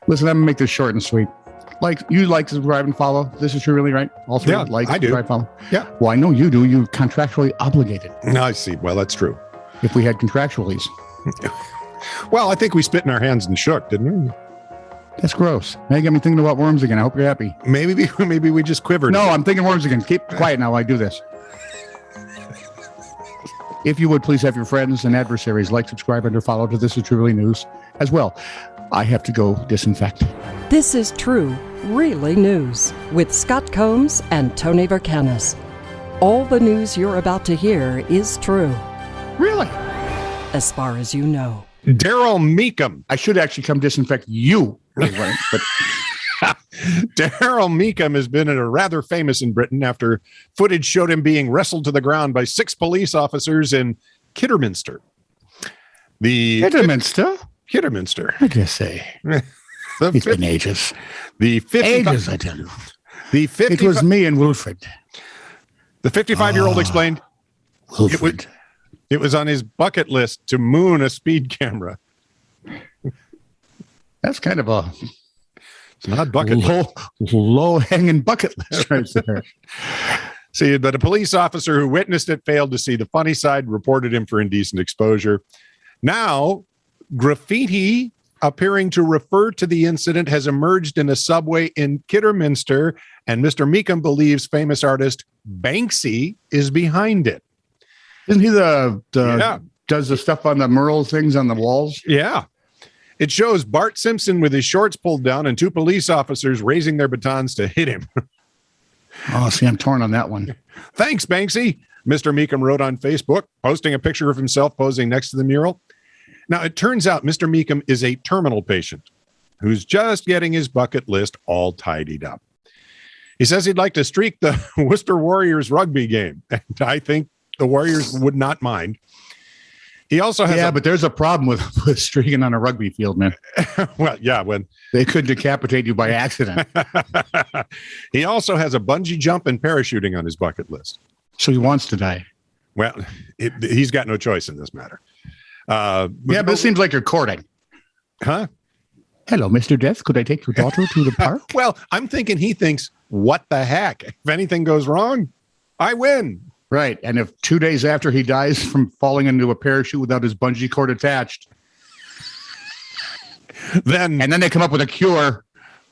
Listen, I'm going to make this short and sweet. You like to subscribe and follow. This is true, really, right? All three like, I do. Subscribe, follow. Yeah. Well, I know you do. You're contractually obligated. I see. Well, that's true. If we had contractualities. Well, I think we spit in our hands and shook, didn't we? That's gross. Now you got me thinking about worms again. I hope you're happy. Maybe we just quivered. No, I'm thinking worms again. Keep quiet now while I do this. If you would please have your friends and adversaries like, subscribe, and or follow to This Is True Really News as well. I have to go disinfect. This is True Really News with Scott Combs and Tony Vercanis. All the news you're about to hear is true. Really? As far as you know. Daryl Meekum. I should actually come disinfect you. Right, but Daryl Meekum has been rather famous in Britain after footage showed him being wrestled to the ground by 6 police officers in Kidderminster. Kidderminster. I just say. It's been ages. Ages, I tell you. It was me and Wilfred. The 55-year-old explained Wilfred. It was on his bucket list to moon a speed camera. That's kind of a not bucket low-hanging bucket list right there. See, but a police officer who witnessed it failed to see the funny side, reported him for indecent exposure. Now, graffiti appearing to refer to the incident has emerged in a subway in Kidderminster, and Mr. Meekum believes famous artist Banksy is behind it. Isn't he does the stuff on the mural things on the walls? Yeah. It shows Bart Simpson with his shorts pulled down and 2 police officers raising their batons to hit him. Oh, see, I'm torn on that one. Thanks, Banksy, Mr. Meekum wrote on Facebook, posting a picture of himself posing next to the mural. Now, it turns out Mr. Meekum is a terminal patient who's just getting his bucket list all tidied up. He says he'd like to streak the Worcester Warriors rugby game, and I think the Warriors would not mind. He also has but there's a problem with streaking on a rugby field, man. Well, yeah, when they could decapitate you by accident. He also has a bungee jump and parachuting on his bucket list. So he wants to die. Well, he's got no choice in this matter. But it seems like you're courting. Huh? Hello, Mr. Death. Could I take your daughter to the park? Well, I'm thinking he thinks, what the heck? If anything goes wrong, I win. Right. And if 2 days after he dies from falling into a parachute without his bungee cord attached, then they come up with a cure,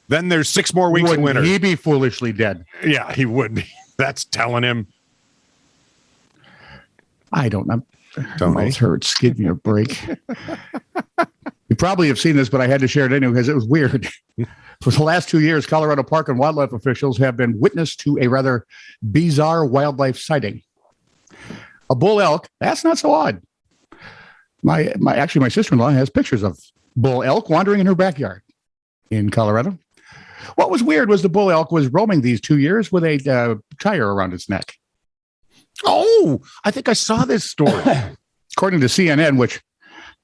then there's 6 more weeks in winter. Would he be foolishly dead? Yeah, he would be. That's telling him. I don't know. Mouth hurts. Give me a break. You probably have seen this, but I had to share it anyway because it was weird. For the last 2 years, Colorado Park and Wildlife officials have been witness to a rather bizarre wildlife sighting. A bull elk. That's not so odd. My sister-in-law has pictures of bull elk wandering in her backyard in Colorado. What was weird was the bull elk was roaming these 2 years with a tire around its neck. Oh, I think I saw this story. According to CNN, which,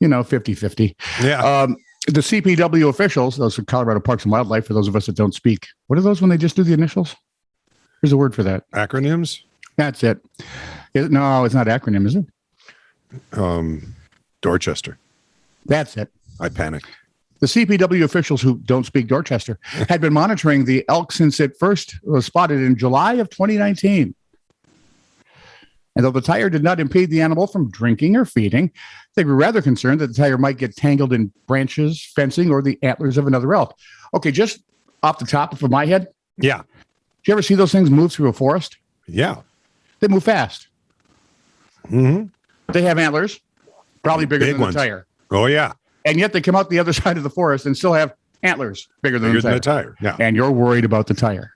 50-50. Yeah. The CPW officials, those are Colorado Parks and Wildlife, for those of us that don't speak. What are those when they just do the initials? There's a word for that. Acronyms? That's it. No, it's not acronym, is it? Dorchester. That's it. I panicked. The CPW officials who don't speak Dorchester had been monitoring the elk since it first was spotted in July of 2019. And though the tire did not impede the animal from drinking or feeding, they were rather concerned that the tire might get tangled in branches, fencing, or the antlers of another elk. Okay, just off the top of my head. Yeah. Did you ever see those things move through a forest? Yeah. They move fast. Mm-hmm. They have antlers, probably bigger than ones. the tire. Oh, yeah. And yet they come out the other side of the forest and still have antlers bigger than the tire. Yeah. And you're worried about the tire.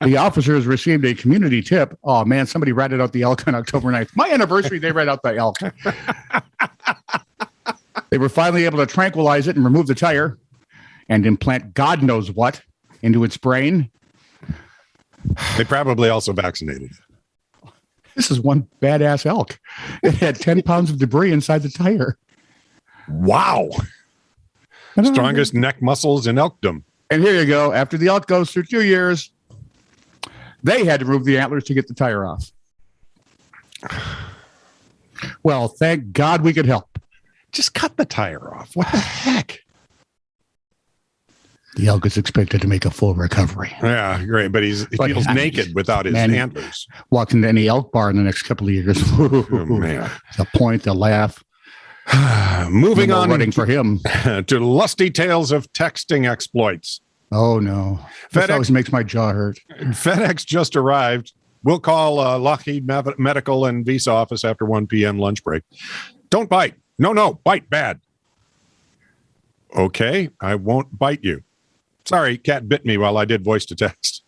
The officers received a community tip. Oh, man, somebody ratted out the elk on October 9th. My anniversary, they rat out the elk. They were finally able to tranquilize it and remove the tire and implant God knows what into its brain. They probably also vaccinated it. This is one badass elk. It had 10 pounds of debris inside the tire. Wow. Strongest neck muscles in elkdom. And here you go. After the elk goes through 2 years, they had to remove the antlers to get the tire off. Well, thank God we could help. Just cut the tire off. What the heck? The elk is expected to make a full recovery. Yeah, great. But he feels naked without his antlers. Walks into any elk bar in the next couple of years. Oh, man. They'll point, they'll laugh. Moving on running for him to lusty tales of texting exploits. Oh, no. That always makes my jaw hurt. FedEx just arrived. We'll call Lockheed Medical and Visa office after 1 p.m. lunch break. Don't bite. No, bite bad. Okay, I won't bite you. Sorry, cat bit me while I did voice to text.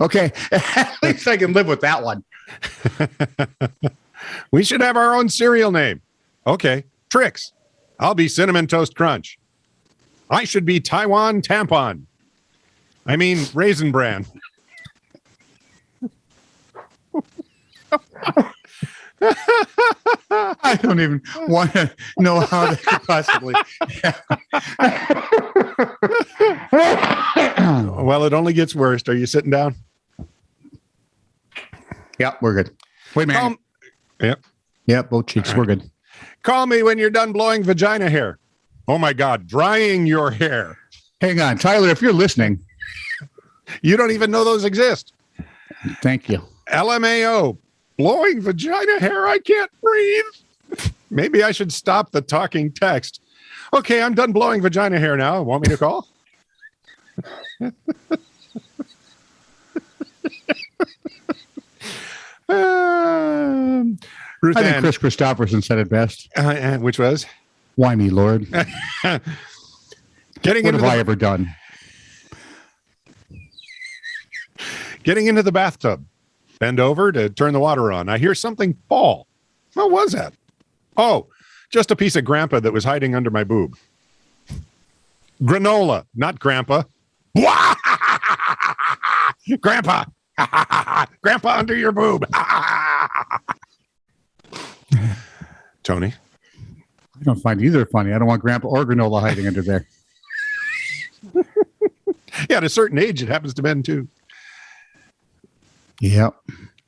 Okay, at least I can live with that one. We should have our own cereal name. Okay, Trix. I'll be Cinnamon Toast Crunch. I should be Taiwan Tampon. I mean, Raisin Bran. I don't even want to know how that could possibly. Well, it only gets worse. Are you sitting down? Yep, we're good. Wait, man. Yep, both cheeks. We're good. Call me when you're done blowing vagina hair. Oh my God, drying your hair. Hang on, Tyler, if you're listening. You don't even know those exist. Thank you. LMAO, blowing vagina hair. I can't breathe. Maybe I should stop the talking text. Okay, I'm done blowing vagina hair now. Want me to call? Ruth I think Ann, Chris Christopherson said it best. Which was? Why me, Lord? Getting What into have I ever done? Getting into the bathtub. Bend over to turn the water on. I hear something fall. What was that? Oh, just a piece of grandpa that was hiding under my boob. Granola, not grandpa. Grandpa. Grandpa under your boob. Tony? I don't find either funny. I don't want grandpa or granola hiding under there. Yeah, at a certain age, it happens to men too. Yep.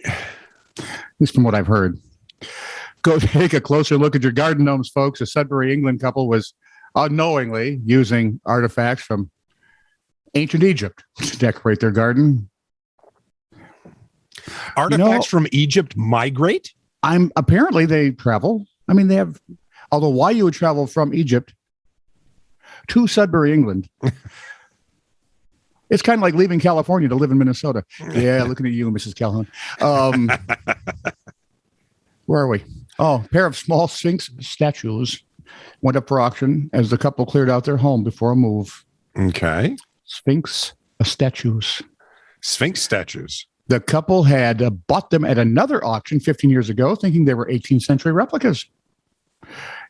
At least from what I've heard. Go take a closer look at your garden gnomes, folks. A Sudbury, England couple was unknowingly using artifacts from ancient Egypt to decorate their garden. Artifacts from Egypt migrate? Apparently they travel. I mean, they have, although why you would travel from Egypt to Sudbury, England. It's kind of like leaving California to live in Minnesota. Yeah, looking at you, Mrs. Calhoun. Where are we? Oh, a pair of small Sphinx statues went up for auction as the couple cleared out their home before a move. Okay. Sphinx statues. Sphinx statues. The couple had bought them at another auction 15 years ago, thinking they were 18th century replicas.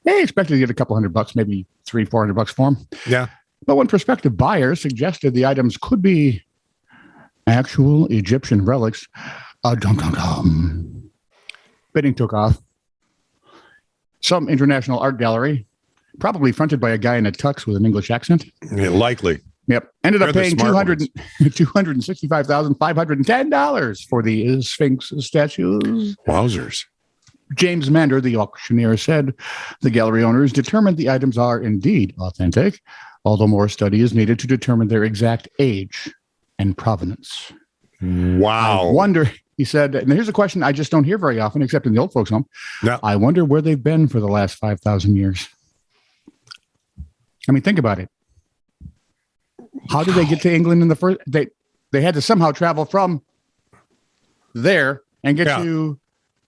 They expected to get a couple $100, maybe $300-$400 for them. Yeah. But when prospective buyers suggested the items could be actual Egyptian relics, bidding took off. Some international art gallery, probably fronted by a guy in a tux with an English accent. Yeah, likely. Yep. Ended up They're paying $265,510 for the Sphinx statues. Wowzers. James Mander, the auctioneer, said the gallery owners determined the items are indeed authentic, although more study is needed to determine their exact age and provenance. Wow. I wonder, he said, and here's a question I just don't hear very often, except in the old folks' home. Yeah. I wonder where they've been for the last 5,000 years. I mean, think about it. How did they get to England in the first? They had to somehow travel from there and get to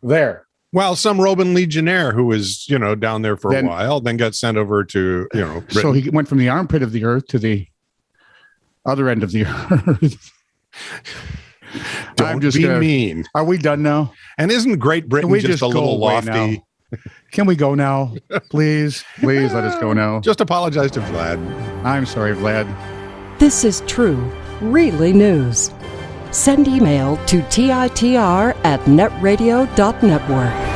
there. Well, some Roman legionnaire who was, down there for a while, then got sent over to, Britain. So he went from the armpit of the earth to the other end of the earth. Don't be mean. Are we done now? And isn't Great Britain just a little lofty? Can we go now? Please let us go now. Just apologize to Vlad. I'm sorry, Vlad. This is true, really news. Send email to TiTR@netradio.network.